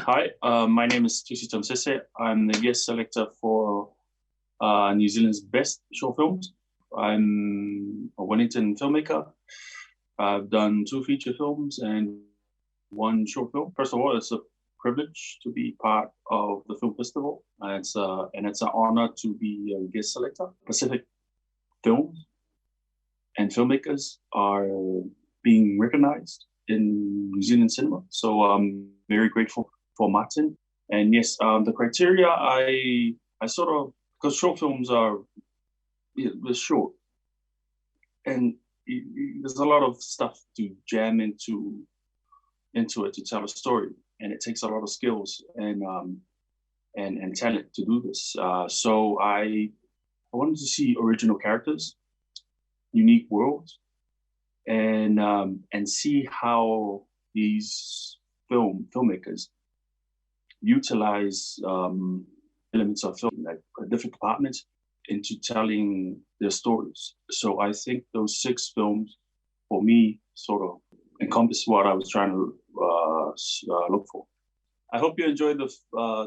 Hi, my name is Cian Elyse White. I'm the guest selector for New Zealand's best short films. I'm a Wellington filmmaker. I've done 2 feature films and 1 short film. First of all, it's a privilege to be part of the film festival. It's an honor to be a guest selector. Pacific films and filmmakers are being recognized in New Zealand cinema. So I'm very grateful for Martin. And yes, the criteria I sort of, because short films are they're short, and there's a lot of stuff to jam into it to tell a story, and it takes a lot of skills and talent to do this. So I wanted to see original characters, unique worlds, and see how these filmmakers utilize elements of film, like different departments, into telling their stories. So I think those 6 films, for me, sort of encompass what I was trying to look for. I hope you enjoy the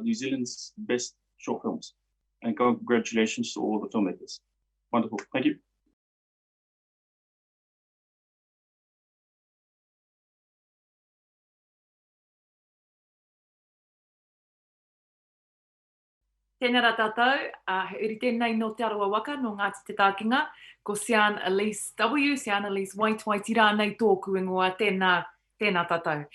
New Zealand's best short films, and congratulations to all the filmmakers. Wonderful, thank you. Tēnā rā tātou, he uri tēnei no te aroa waka no Ngāti Te Tākinga, ko Cian Elyse Cian Elyse White tira nei tōku ingoa, tēnā tātou.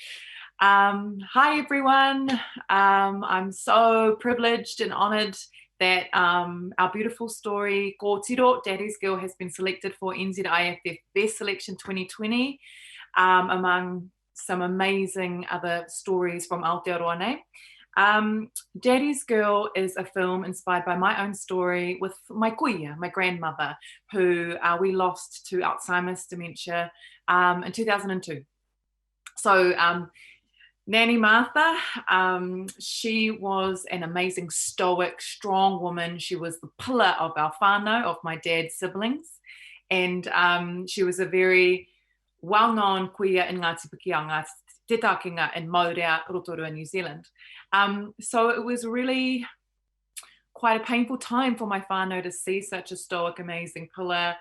Hi everyone, I'm so privileged and honoured that our beautiful story, Ko Tiro, Daddy's Girl, has been selected for NZIFF Best Selection 2020, among some amazing other stories from Aotearoa nei. Daddy's Girl is a film inspired by my own story with my kuia, my grandmother, who we lost to Alzheimer's dementia in 2002. So Nanny Martha, she was an amazing, stoic, strong woman. She was the pillar of our whānau, of my dad's siblings. And she was a very well-known kuia in Ngāti Pukeanga, Te Tākinga in Maurea, Rotorua, New Zealand. So it was really quite a painful time for my whānau to see such a stoic, amazing pillar,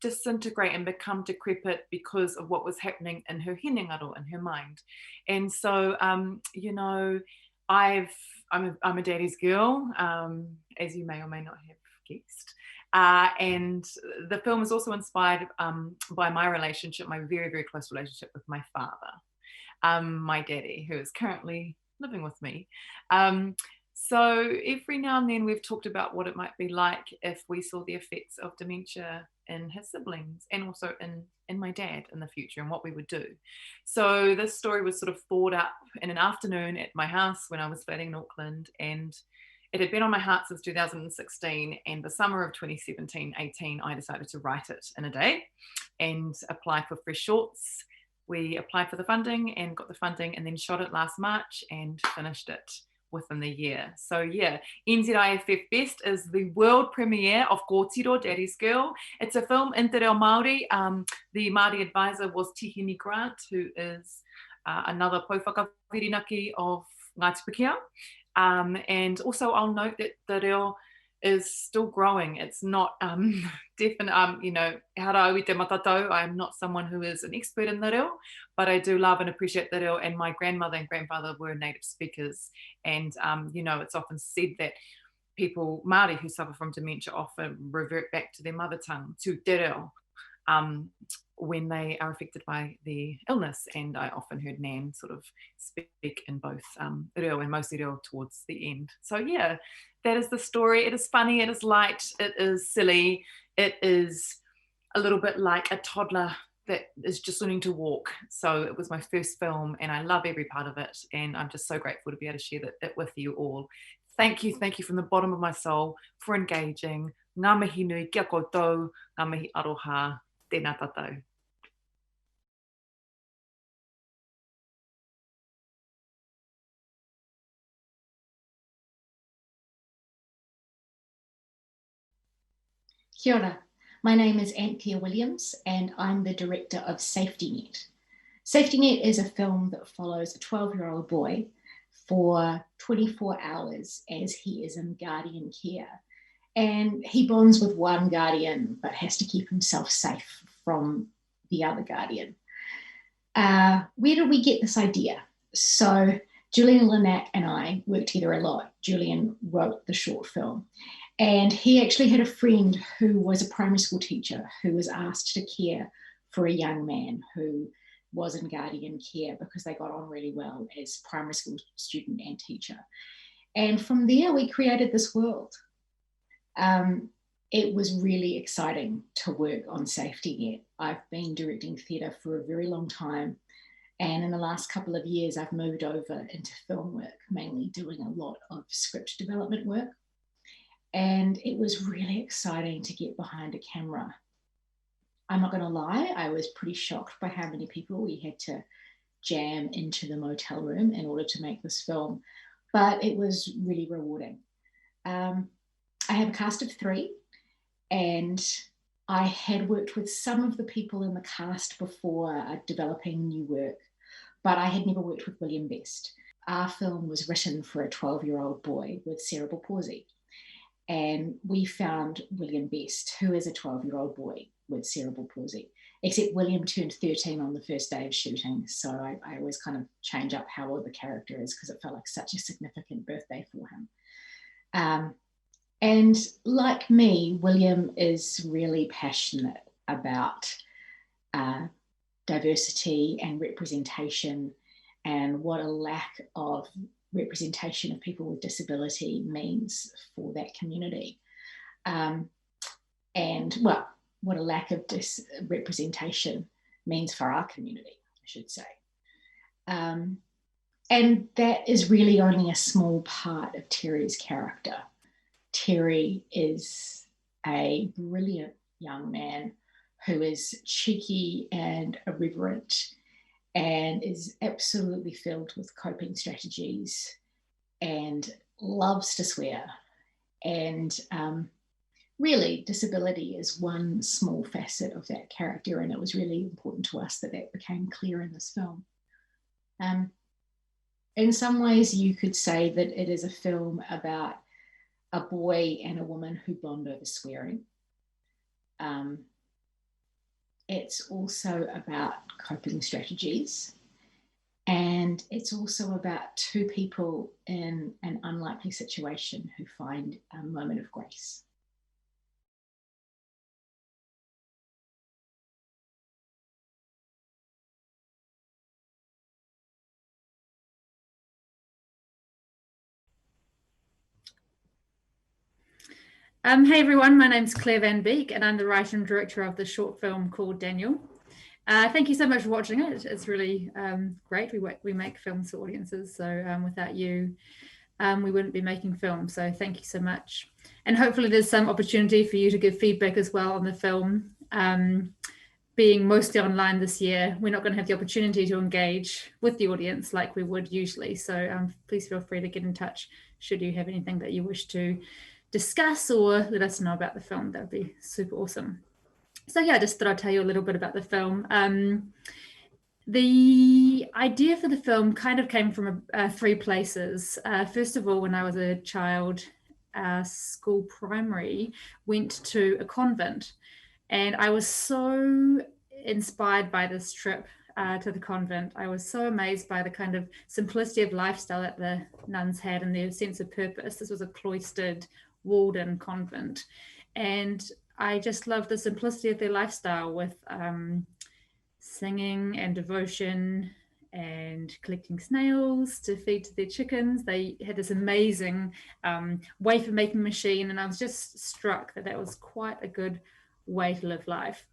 disintegrate and become decrepit because of what was happening in her hinengaro, in her mind. And so, I'm a daddy's girl, as you may or may not have guessed. And the film is also inspired by my relationship, my very, very close relationship with my father, my daddy, who is currently living with me. So every now and then we've talked about what it might be like if we saw the effects of dementia in his siblings and also in my dad in the future, and what we would do. So this story was sort of thought up in an afternoon at my house when I was flatting in Auckland, and it had been on my heart since 2016, and the summer of 2017-18, I decided to write it in a day and apply for fresh shorts. We applied for the funding and got the funding, and then shot it last March and finished it within the year. So yeah, NZIFF Best is the world premiere of Ko Tiro, Daddy's Girl. It's a film in te reo Māori. The Māori advisor was Tihini Grant, who is another Pouwhaka Whirinaki of Ngāti Pukeanga. And also I'll note that the reo is still growing. It's not definite, hara te matatau. I'm not someone who is an expert in the reo, but I do love and appreciate the reo, and my grandmother and grandfather were native speakers. And, it's often said that people, Māori who suffer from dementia, often revert back to their mother tongue, to te reo, when they are affected by the illness. And I often heard Nan sort of speak in both reo and mostly reo towards the end. So yeah, that is the story. It is funny, it is light, it is silly, it is a little bit like a toddler that is just learning to walk. So it was my first film and I love every part of it. And I'm just so grateful to be able to share it with you all. Thank you from the bottom of my soul for engaging. Ngā mihi nui kia koutou, ngā mihi aroha, tēnā tātou. Kia ora. My name is Anthea Williams and I'm the director of Safety Net. Safety Net is a film that follows a 12-year-old boy for 24 hours as he is in guardian care. And he bonds with one guardian, but has to keep himself safe from the other guardian. Where did we get this idea? So Julian Linac and I worked together a lot. Julian wrote the short film. And he actually had a friend who was a primary school teacher who was asked to care for a young man who was in guardian care because they got on really well as primary school student and teacher. And from there, we created this world. It was really exciting to work on Safety Net. I've been directing theatre for a very long time. And in the last couple of years, I've moved over into film work, mainly doing a lot of script development work. And it was really exciting to get behind a camera. I'm not going to lie, I was pretty shocked by how many people we had to jam into the motel room in order to make this film, but it was really rewarding. I have a cast of 3, and I had worked with some of the people in the cast before developing new work, but I had never worked with William Best. Our film was written for a 12-year-old boy with cerebral palsy. And we found William Best, who is a 12-year-old boy with cerebral palsy, except William turned 13 on the first day of shooting. So I always kind of change up how old the character is because it felt like such a significant birthday for him. And like me, William is really passionate about diversity and representation and what a lack of representation of people with disability means for that community. And well, what a lack of representation means for our community, I should say. And that is really only a small part of Terry's character. Terry is a brilliant young man who is cheeky and irreverent and is absolutely filled with coping strategies and loves to swear. And really, disability is one small facet of that character, and it was really important to us that that became clear in this film. In some ways, you could say that it is a film about a boy and a woman who bond over swearing. It's also about coping strategies, and it's also about 2 people in an unlikely situation who find a moment of grace. Hey everyone, my name's Claire Van Beek and I'm the writer and director of the short film called Daniel. Thank you so much for watching it. It's really great. We make films for audiences, so without you, we wouldn't be making films. So thank you so much. And hopefully there's some opportunity for you to give feedback as well on the film. Being mostly online this year, we're not going to have the opportunity to engage with the audience like we would usually. So please feel free to get in touch should you have anything that you wish to discuss or let us know about the film. That would be super awesome. So yeah, I just thought I'd tell you a little bit about the film. The idea for the film kind of came from 3 places. First of all, when I was a child, school primary, went to a convent, and I was so inspired by this trip to the convent, I was so amazed by the kind of simplicity of lifestyle that the nuns had and their sense of purpose. This was a cloistered, walled-in convent. And I just loved the simplicity of their lifestyle with singing and devotion and collecting snails to feed to their chickens. They had this amazing wafer making machine, and I was just struck that that was quite a good way to live life.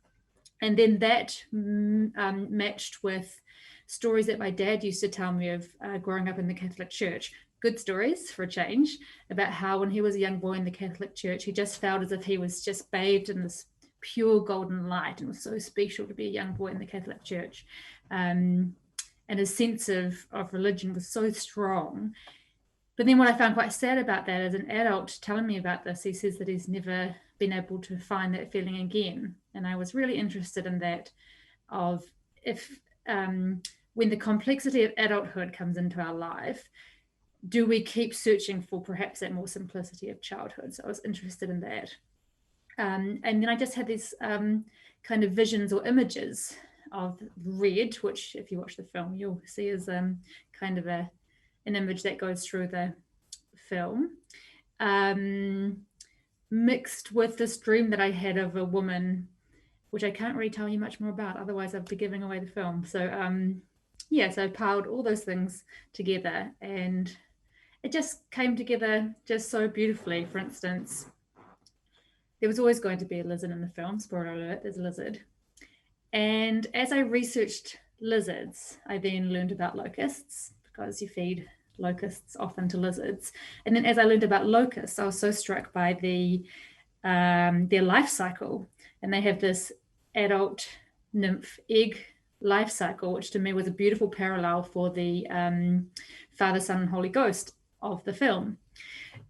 And then that matched with stories that my dad used to tell me of growing up in the Catholic Church. Good stories for a change, about how when he was a young boy in the Catholic Church, he just felt as if he was just bathed in this pure golden light, and it was so special to be a young boy in the Catholic Church. And his sense of religion was so strong. But then what I found quite sad about that, as an adult telling me about this, he says that he's never been able to find that feeling again. And I was really interested in that, of if when the complexity of adulthood comes into our life, do we keep searching for perhaps that more simplicity of childhood? So I was interested in that. And then I just had these kind of visions or images of red, which if you watch the film, you'll see is kind of an image that goes through the film, mixed with this dream that I had of a woman, which I can't really tell you much more about, otherwise I'd be giving away the film. So so I piled all those things together, and it just came together just so beautifully. For instance, there was always going to be a lizard in the film. Spoiler alert, there's a lizard. And as I researched lizards, I then learned about locusts, because you feed locusts often to lizards. And then as I learned about locusts, I was so struck by their life cycle. And they have this adult nymph egg life cycle, which to me was a beautiful parallel for the Father, Son, and Holy Ghost of the film.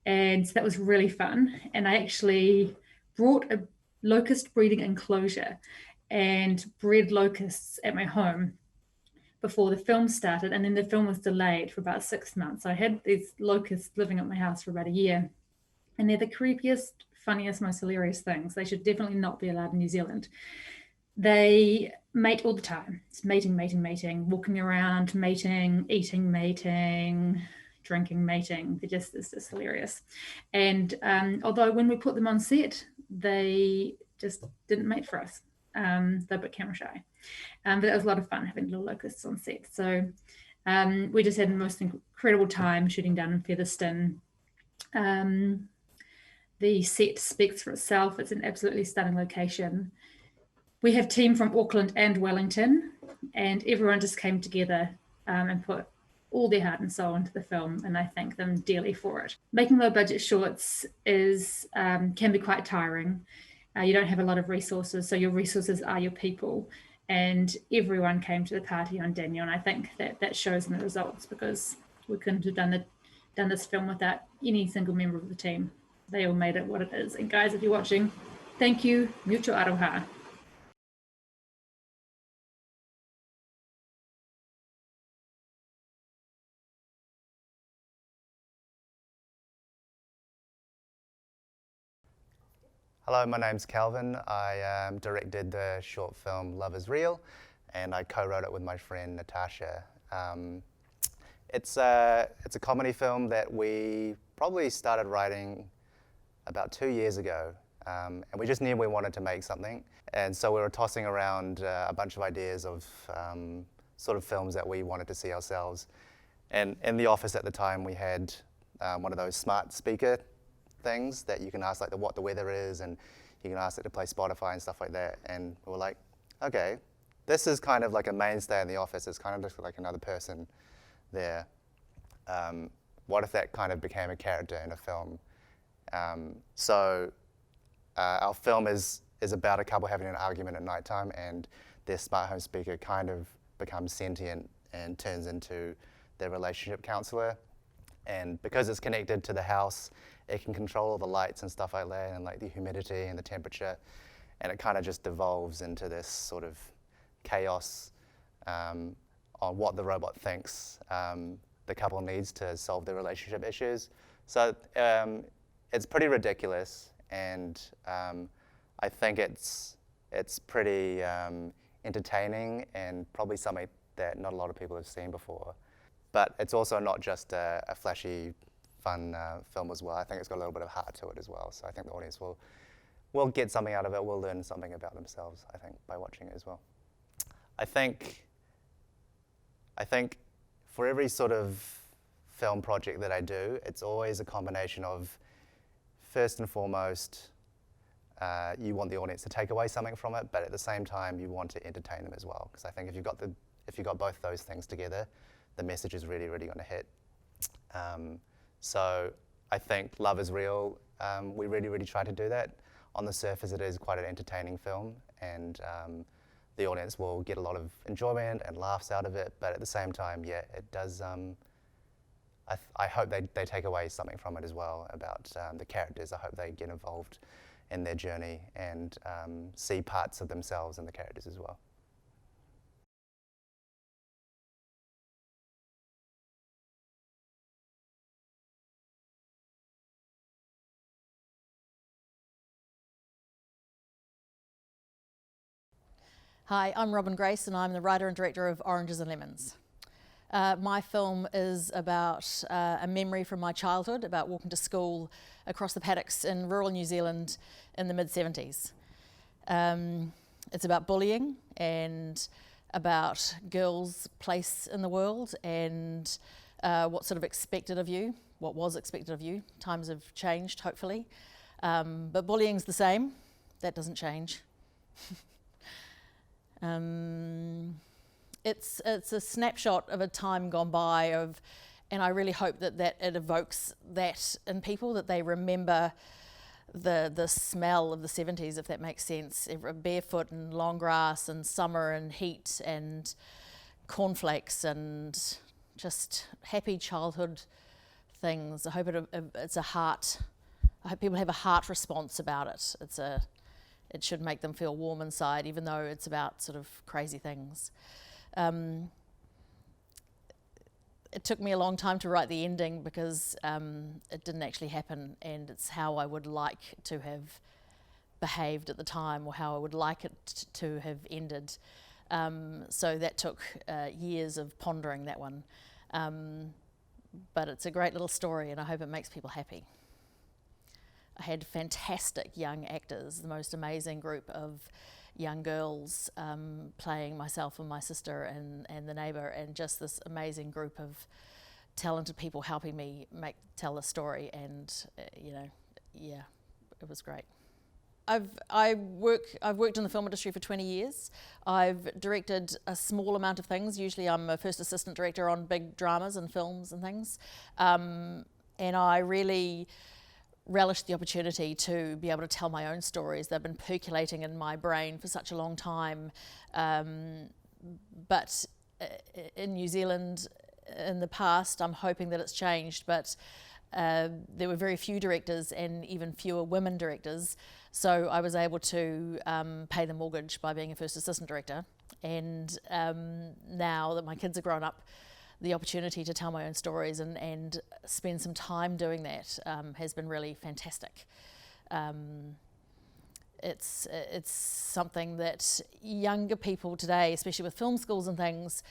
And so that was really fun. And I actually brought a locust breeding enclosure and bred locusts at my home before the film started, and then the film was delayed for about 6 months. So I had these locusts living at my house for about a year, and they're the creepiest, funniest, most hilarious things. They should definitely not be allowed in New Zealand. They mate all the time. It's mating, walking around, mating, eating, mating, drinking, mating. It's just hilarious. And although when we put them on set, they just didn't mate for us. They're a bit camera shy. But it was a lot of fun having little locusts on set. So we just had the most incredible time shooting down in Featherston. The set speaks for itself. It's an absolutely stunning location. We have team from Auckland and Wellington, and everyone just came together and put all their heart and soul into the film, and I thank them dearly for it. Making low budget shorts can be quite tiring. You don't have a lot of resources, so your resources are your people, and everyone came to the party on Daniel, and I think that shows in the results, because we couldn't have done this film without any single member of the team. They all made it what it is. And guys, if you're watching, thank you. Mucho aroha. Hello, my name's Calvin. I directed the short film Love is Real, and I co-wrote it with my friend Natasha. It's a comedy film that we probably started writing about 2 years ago, and we just knew we wanted to make something. And so we were tossing around a bunch of ideas of sort of films that we wanted to see ourselves. And in the office at the time, we had one of those smart speaker things that you can ask like what the weather is, and you can ask it to play Spotify and stuff like that. And we were like, okay, this is kind of like a mainstay in the office. It's kind of just like another person there. What if that kind of became a character in a film? So our film is about a couple having an argument at nighttime, and their smart home speaker kind of becomes sentient and turns into their relationship counselor. And because it's connected to the house, it can control all the lights and stuff like that, and like the humidity and the temperature, and it kind of just devolves into this sort of chaos on what the robot thinks the couple needs to solve their relationship issues. So it's pretty ridiculous, and I think it's pretty entertaining and probably something that not a lot of people have seen before. But it's also not just a flashy, fun film as well. I think it's got a little bit of heart to it as well. So I think the audience will get something out of it, will learn something about themselves, I think, by watching it as well. I think for every sort of film project that I do, it's always a combination of, first and foremost, you want the audience to take away something from it, but at the same time, you want to entertain them as well. Because I think if you've got both those things together, the message is really, really going to hit. So I think Love is Real, we really, really try to do that. On the surface, it is quite an entertaining film, and the audience will get a lot of enjoyment and laughs out of it, but at the same time, yeah, it does, I hope they take away something from it as well about the characters. I hope they get involved in their journey and see parts of themselves in the characters as well. Hi, I'm Robyn Grace and I'm the writer and director of Oranges and Lemons. My film is about a memory from my childhood, about walking to school across the paddocks in rural New Zealand in the mid-70s. It's about bullying and about girls' place in the world and what's sort of expected of you, what was expected of you. Times have changed, hopefully. But bullying's the same. That doesn't change. It's a snapshot of a time gone by and I really hope that it evokes that in people, that they remember the smell of the 70s, if that makes sense. Barefoot and long grass and summer and heat and cornflakes and just happy childhood things. I hope it's a heart. I hope people have a heart response about it. It should make them feel warm inside, even though it's about sort of crazy things. It took me a long time to write the ending because it didn't actually happen, and it's how I would like to have behaved at the time, or how I would like it to have ended. So that took years of pondering that one. But it's a great little story, and I hope it makes people happy. I had fantastic young actors, the most amazing group of young girls playing myself and my sister and the neighbour, and just this amazing group of talented people helping me tell the story, and yeah, it was great. I've worked in the film industry for 20 years. I've directed a small amount of things. Usually I'm a first assistant director on big dramas and films and things, and I really relished the opportunity to be able to tell my own stories. They've been percolating in my brain for such a long time. But in New Zealand in the past, I'm hoping that it's changed, but there were very few directors and even fewer women directors. So I was able to pay the mortgage by being a first assistant director. And now that my kids are grown up, the opportunity to tell my own stories and spend some time doing that has been really fantastic. It's something that younger people today, especially with film schools and things,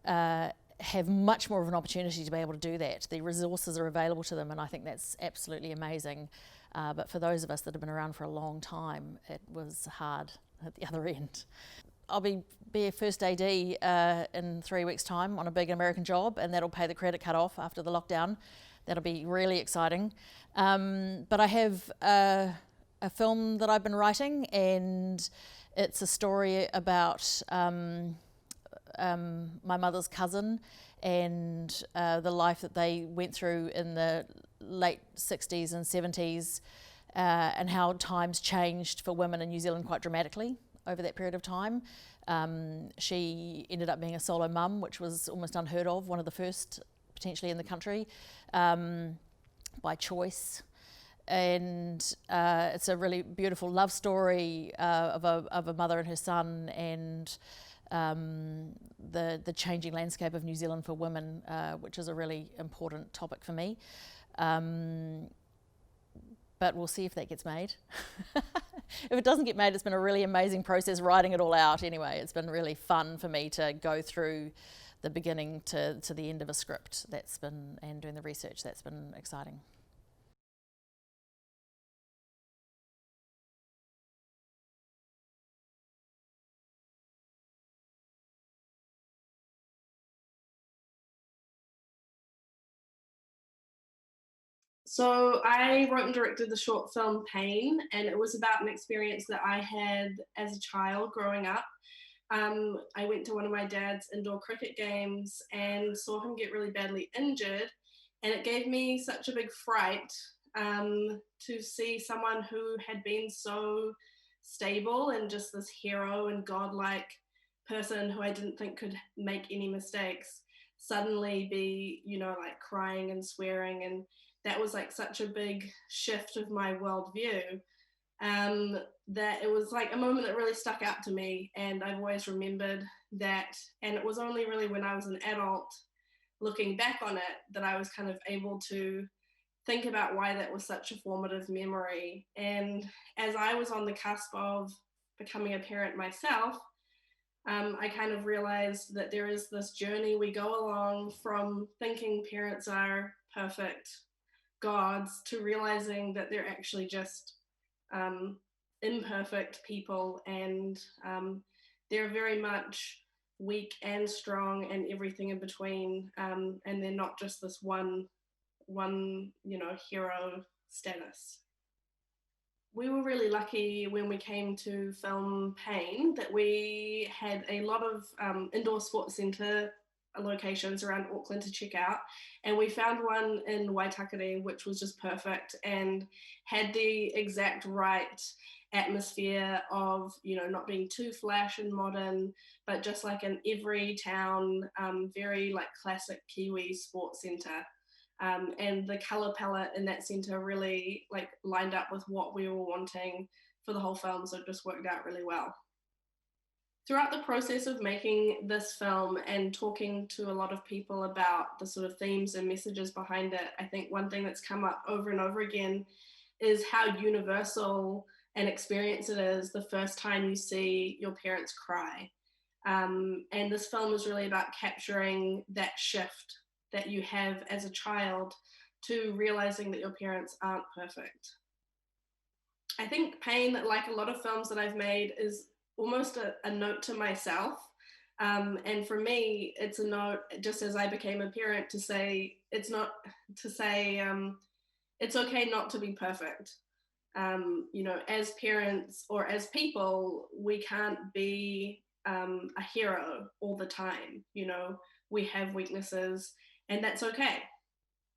have much more of an opportunity to be able to do that. The resources are available to them, and I think that's absolutely amazing. But for those of us that have been around for a long time, it was hard at the other end. I'll be a first AD in 3 weeks' time on a big American job, and that'll pay the credit cut off after the lockdown. That'll be really exciting. But I have a film that I've been writing, and it's a story about my mother's cousin and the life that they went through in the late 60s and 70s, and how times changed for women in New Zealand quite dramatically over that period of time. She ended up being a solo mum, which was almost unheard of, one of the first potentially in the country, by choice. And it's a really beautiful love story of a mother and her son, and the changing landscape of New Zealand for women, which is a really important topic for me. But we'll see if that gets made. if it doesn't get made, it's been a really amazing process writing it all out anyway. It's been really fun for me to go through the beginning to the end of a script and doing the research. That's been exciting. So I wrote and directed the short film Pain, and it was about an experience that I had as a child growing up. I went to one of my dad's indoor cricket games and saw him get really badly injured, and it gave me such a big fright to see someone who had been so stable and just this hero and godlike person who I didn't think could make any mistakes suddenly be, like crying and swearing. And that was like such a big shift of my worldview, that it was like a moment that really stuck out to me, and I've always remembered that. And it was only really when I was an adult looking back on it that I was kind of able to think about why that was such a formative memory. And as I was on the cusp of becoming a parent myself, I kind of realized that there is this journey we go along from thinking parents are perfect gods to realizing that they're actually just imperfect people, and they're very much weak and strong and everything in between, and they're not just this one hero status. We were really lucky when we came to film Pain that we had a lot of indoor sports centre locations around Auckland to check out, and we found one in Waitakere which was just perfect and had the exact right atmosphere of not being too flash and modern, but just like an every town very like classic Kiwi sports centre. And the colour palette in that centre really like lined up with what we were wanting for the whole film, so it just worked out really well. Throughout the process of making this film and talking to a lot of people about the sort of themes and messages behind it, I think one thing that's come up over and over again is how universal an experience it is the first time you see your parents cry. And this film is really about capturing that shift that you have as a child to realizing that your parents aren't perfect. I think Pain, like a lot of films that I've made, is almost a note to myself. And for me, it's a note, just as I became a parent, to say, it's okay not to be perfect. As parents or as people, we can't be a hero all the time. We have weaknesses, and that's okay.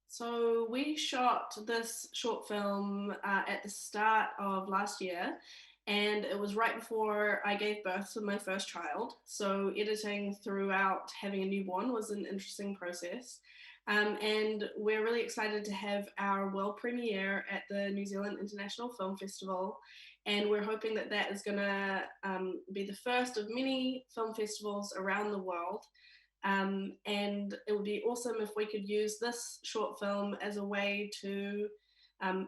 So we shot this short film at the start of last year, and it was right before I gave birth to my first child. So editing throughout having a newborn was an interesting process. And we're really excited to have our world premiere at the New Zealand International Film Festival. And we're hoping that that is going to be the first of many film festivals around the world. And it would be awesome if we could use this short film as a way to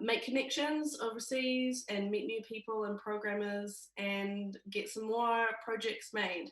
make connections overseas and meet new people and programmers and get some more projects made.